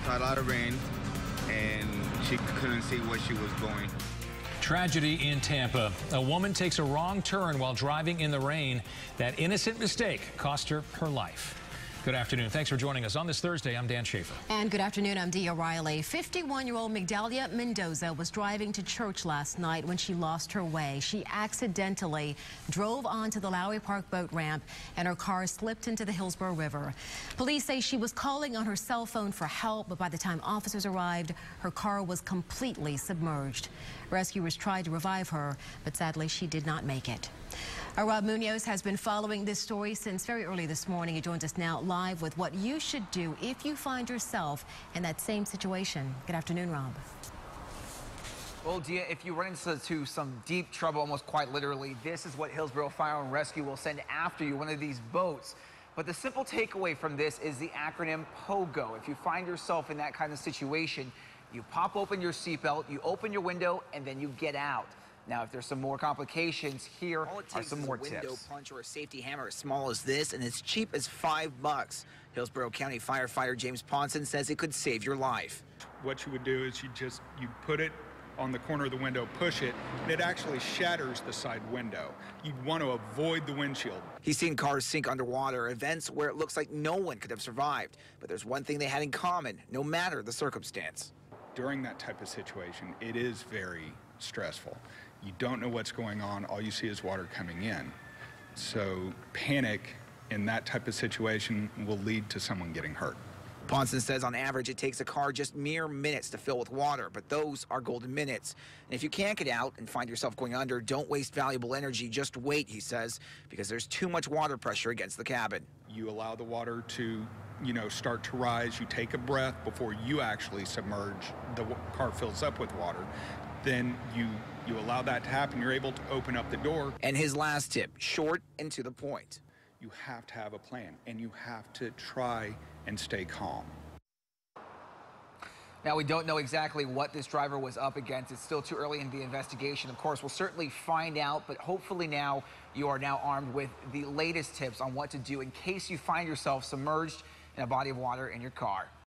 was a lot of rain, and she couldn't see where she was going. Tragedy in Tampa. A woman takes a wrong turn while driving in the rain. That innocent mistake cost her her life. Good afternoon. Thanks for joining us on this Thursday. I'm Dan Schaefer. And good afternoon. I'm Dee O'Reilly. 51-year-old Migdalia Mendoza was driving to church last night when she lost her way. She accidentally drove onto the Lowry Park boat ramp and her car slipped into the Hillsborough River. Police say she was calling on her cell phone for help, but by the time officers arrived, her car was completely submerged. Rescuers tried to revive her, but sadly she did not make it. Rob Munoz has been following this story since very early this morning. He joins us now live with what you should do if you find yourself in that same situation. Good afternoon, Rob. Well, Dia, if you run into some deep trouble, almost quite literally, this is what Hillsborough Fire and Rescue will send after you, one of these boats. But the simple takeaway from this is the acronym POGO. If you find yourself in that kind of situation, you pop open your seatbelt, you open your window, and then you get out. Now, if there's some more complications, here are some more tips. Window punch or a safety hammer as small as this, and as cheap as $5. Hillsborough County firefighter James Ponson says it could save your life. What you would do is you put it on the corner of the window, push it, and it actually shatters the side window. You'd want to avoid the windshield. He's seen cars sink underwater, events where it looks like no one could have survived. But there's one thing they had in common, no matter the circumstance. During that type of situation, it is very stressful. You don't know what's going on. All you see is water coming in. So panic in that type of situation will lead to someone getting hurt. Ponson says on average it takes a car just mere minutes to fill with water, but those are golden minutes. And if you can't get out and find yourself going under, don't waste valuable energy. Just wait, he says, because there's too much water pressure against the cabin. You allow the water to, start to rise. You take a breath before you actually submerge. The car fills up with water. Then you allow that to happen. You're able to open up the door. And his last tip, short and to the point. You have to have a plan, and you have to try and stay calm. Now, we don't know exactly what this driver was up against. It's still too early in the investigation. Of course, we'll certainly find out, but hopefully now you are now armed with the latest tips on what to do in case you find yourself submerged in a body of water in your car.